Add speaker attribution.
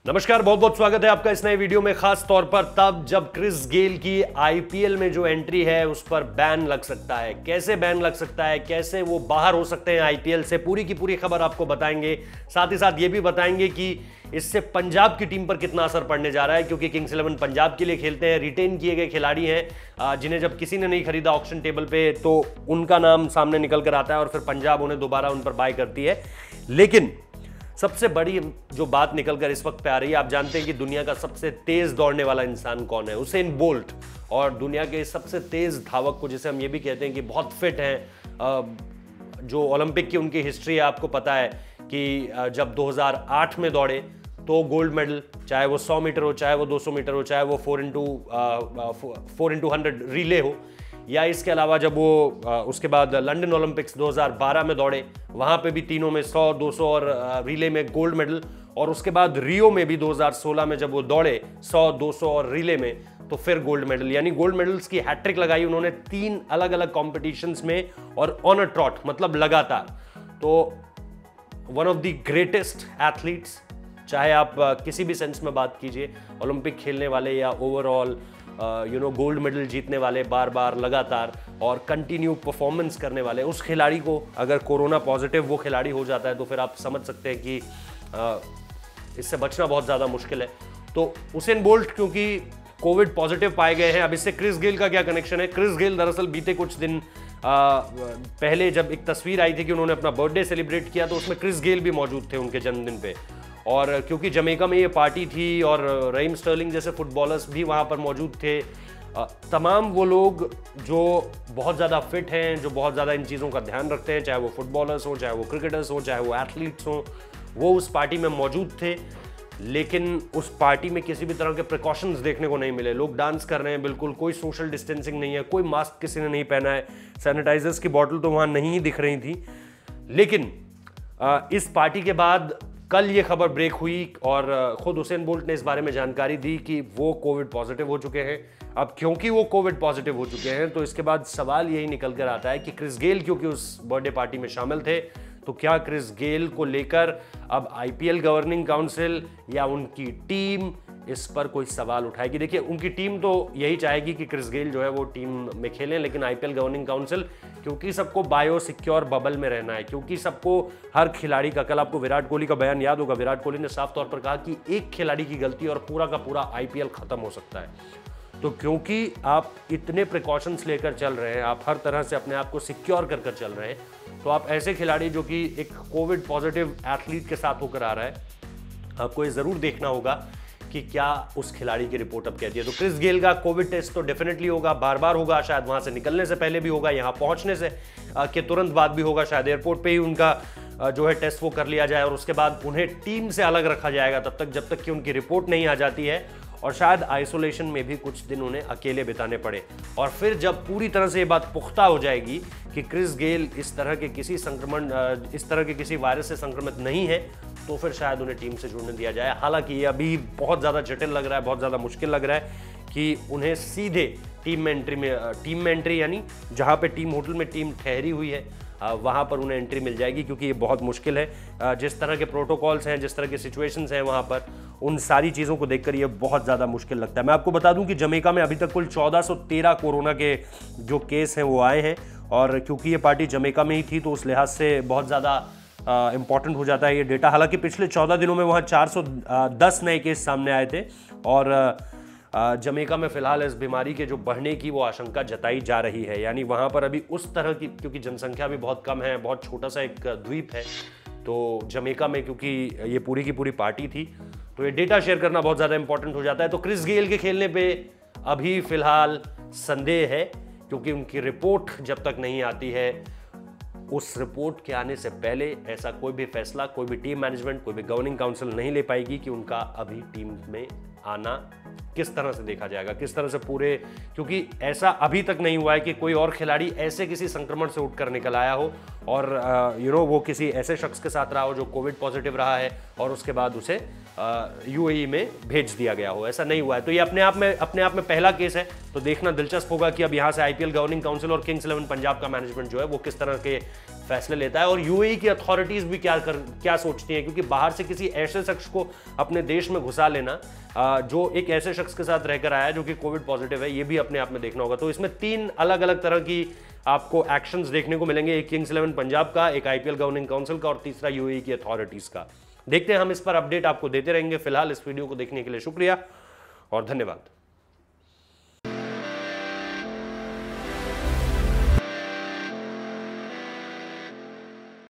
Speaker 1: नमस्कार, बहुत बहुत स्वागत है आपका इस नए वीडियो में। खास तौर पर तब जब क्रिस गेल की आईपीएल में जो एंट्री है उस पर बैन लग सकता है। कैसे बैन लग सकता है, कैसे वो बाहर हो सकते हैं आईपीएल से, पूरी की पूरी खबर आपको बताएंगे। साथ ही साथ ये भी बताएंगे कि इससे पंजाब की टीम पर कितना असर पड़ने जा रहा है, क्योंकि किंग्स 11 पंजाब के लिए खेलते हैं। रिटेन किए गए खिलाड़ी हैं जिन्हें जब किसी ने नहीं खरीदा ऑक्शन टेबल पे तो उनका नाम सामने निकल कर आता है और फिर पंजाब उन्हें दोबारा उन पर बाय करती है। लेकिन सबसे बड़ी जो बात निकल कर इस वक्त पे आ रही है, आप जानते हैं कि दुनिया का सबसे तेज दौड़ने वाला इंसान कौन है? Usain bolt. और दुनिया के सबसे तेज धावक को, जिसे हम ये भी कहते हैं कि बहुत फिट हैं, जो ओलंपिक की उनकी हिस्ट्री है, आपको पता है कि जब 2008 में दौड़े तो गोल्ड मेडल, चाहे वो 100 मीटर हो, चाहे वो 200 मीटर हो, चाहे वो 4x100 रिले हो, या इसके अलावा जब वो उसके बाद लंदन ओलंपिक्स 2012 में दौड़े, वहाँ पे भी तीनों में 100, 200 और रिले में गोल्ड मेडल। और उसके बाद रियो में भी 2016 में जब वो दौड़े 100, 200 और रिले में, तो फिर गोल्ड मेडल, यानी गोल्ड मेडल्स की हैट्रिक लगाई उन्होंने 3 अलग अलग कॉम्पिटिशंस में और ऑन अ ट्रॉट, मतलब लगातार। तो one of the greatest athletes, चाहे आप किसी भी सेंस में बात कीजिए, ओलंपिक खेलने वाले या ओवरऑल गोल्ड मेडल जीतने वाले, बार बार लगातार और कंटिन्यू परफॉर्मेंस करने वाले, उस खिलाड़ी को अगर कोरोना पॉजिटिव वो खिलाड़ी हो जाता है तो फिर आप समझ सकते हैं कि इससे बचना बहुत ज़्यादा मुश्किल है। तो उसेन बोल्ट क्योंकि कोविड पॉजिटिव पाए गए हैं। अब इससे क्रिस गेल का क्या कनेक्शन है? क्रिस गेल दरअसल बीते कुछ दिन पहले जब एक तस्वीर आई थी कि उन्होंने अपना बर्थडे सेलिब्रेट किया, तो उसमें क्रिस गेल भी मौजूद थे उनके जन्मदिन पे। और क्योंकि जमैका में ये पार्टी थी और रहीम स्टर्लिंग जैसे फुटबॉलर्स भी वहाँ पर मौजूद थे, तमाम वो लोग जो बहुत ज़्यादा फिट हैं, जो बहुत ज़्यादा इन चीज़ों का ध्यान रखते हैं, चाहे वो फुटबॉलर्स हों, चाहे वो क्रिकेटर्स हों, चाहे वो एथलीट्स हों, वो उस पार्टी में मौजूद थे। लेकिन उस पार्टी में किसी भी तरह के प्रिकॉशंस देखने को नहीं मिले। लोग डांस कर रहे हैं, बिल्कुल कोई सोशल डिस्टेंसिंग नहीं है, कोई मास्क किसी ने नहीं पहना है, सैनिटाइजर्स की बॉटल तो वहाँ नहीं दिख रही थी। लेकिन इस पार्टी के बाद कल ये खबर ब्रेक हुई और खुद उसेन बोल्ट ने इस बारे में जानकारी दी कि वो कोविड पॉजिटिव हो चुके हैं। अब क्योंकि वो कोविड पॉजिटिव हो चुके हैं तो इसके बाद सवाल यही निकल कर आता है कि क्रिस गेल क्योंकि उस बर्थडे पार्टी में शामिल थे, तो क्या क्रिस गेल को लेकर अब आईपीएल गवर्निंग काउंसिल या उनकी टीम इस पर कोई सवाल उठाएगी? देखिए, उनकी टीम तो यही चाहेगी कि क्रिस गेल जो है वो टीम में खेलें, लेकिन आईपीएल गवर्निंग काउंसिल, क्योंकि सबको बायो सिक्योर बबल में रहना है, क्योंकि सबको हर खिलाड़ी का, कल आपको विराट कोहली का बयान याद होगा, विराट कोहली ने साफ तौर पर कहा कि एक खिलाड़ी की गलती और पूरा का पूरा आईपीएल खत्म हो सकता है। तो क्योंकि आप इतने प्रिकॉशंस लेकर चल रहे हैं, आप हर तरह से अपने आप को सिक्योर कर चल रहे हैं, तो आप ऐसे खिलाड़ी जो कि एक कोविड पॉजिटिव एथलीट के साथ होकर आ रहा है, आपको ये जरूर देखना होगा कि क्या उस खिलाड़ी की रिपोर्ट अब कहती है। तो क्रिस गेल का कोविड टेस्ट तो डेफिनेटली होगा, बार बार होगा, शायद वहां से निकलने से पहले भी होगा, यहां पहुंचने से के तुरंत बाद भी होगा, शायद एयरपोर्ट पे ही उनका जो है टेस्ट वो कर लिया जाए और उसके बाद उन्हें टीम से अलग रखा जाएगा तब तक जब तक कि उनकी रिपोर्ट नहीं आ जाती है, और शायद आइसोलेशन में भी कुछ दिन उन्हें अकेले बिताने पड़े। और फिर जब पूरी तरह से ये बात पुख्ता हो जाएगी कि क्रिस गेल इस तरह के किसी वायरस से संक्रमित नहीं है, तो फिर शायद उन्हें टीम से जुड़ने दिया जाए। हालांकि ये अभी बहुत ज़्यादा जटिल लग रहा है, बहुत ज़्यादा मुश्किल लग रहा है कि उन्हें सीधे टीम में एंट्री यानी जहाँ पे टीम होटल में टीम ठहरी हुई है वहाँ पर उन्हें एंट्री मिल जाएगी, क्योंकि ये बहुत मुश्किल है। जिस तरह के प्रोटोकॉल्स हैं, जिस तरह के सिचुएशंस हैं वहाँ पर, उन सारी चीज़ों को देखकर ये बहुत ज़्यादा मुश्किल लगता है। मैं आपको बता दूं कि जमैका में अभी तक कुल 1413 कोरोना के जो केस हैं वो आए हैं, और क्योंकि ये पार्टी जमैका में ही थी तो उस लिहाज से बहुत ज़्यादा इंपॉर्टेंट हो जाता है ये डेटा। हालांकि पिछले 14 दिनों में वहाँ 410 नए केस सामने आए थे, और जमैका में फिलहाल इस बीमारी के जो बढ़ने की वो आशंका जताई जा रही है। यानी वहाँ पर अभी उस तरह की, क्योंकि जनसंख्या भी बहुत कम है, बहुत छोटा सा एक द्वीप है, तो जमैका में क्योंकि ये पूरी की पूरी पार्टी थी, तो ये डेटा शेयर करना बहुत ज़्यादा इंपॉर्टेंट हो जाता है। तो क्रिस गेल के खेलने पे अभी फिलहाल संदेह है, क्योंकि उनकी रिपोर्ट जब तक नहीं आती है, उस रिपोर्ट के आने से पहले ऐसा कोई भी फैसला, कोई भी टीम मैनेजमेंट, कोई भी गवर्निंग काउंसिल नहीं ले पाएगी कि उनका अभी टीम में आना किस तरह से देखा जाएगा, किस तरह से पूरे, क्योंकि ऐसा अभी तक नहीं हुआ है कि कोई और खिलाड़ी ऐसे किसी संक्रमण से उठकर निकल आया हो और वो किसी ऐसे शख्स के साथ रहा हो जो कोविड पॉजिटिव रहा है और उसके बाद उसे यूएई में भेज दिया गया हो। ऐसा नहीं हुआ है। तो ये अपने आप में पहला केस है। तो देखना दिलचस्प होगा कि अब यहाँ से आईपीएल गवर्निंग काउंसिल और किंग्स 11 पंजाब का मैनेजमेंट जो है वो किस तरह के फैसले लेता है और यूएई की अथॉरिटीज भी क्या सोचती हैं, क्योंकि बाहर से किसी ऐसे शख्स को अपने देश में घुसा लेना जो एक ऐसे शख्स के साथ रहकर आया है जो कि कोविड पॉजिटिव है, ये भी अपने आप में देखना होगा। तो इसमें 3 अलग अलग तरह की आपको एक्शंस देखने को मिलेंगे, एक किंग्स 11 पंजाब का, एक आईपीएल गवर्निंग काउंसिल का और तीसरा यूएई की अथॉरिटीज का। देखते हैं, हम इस पर अपडेट आपको देते रहेंगे। फिलहाल इस वीडियो को देखने के लिए शुक्रिया और धन्यवाद।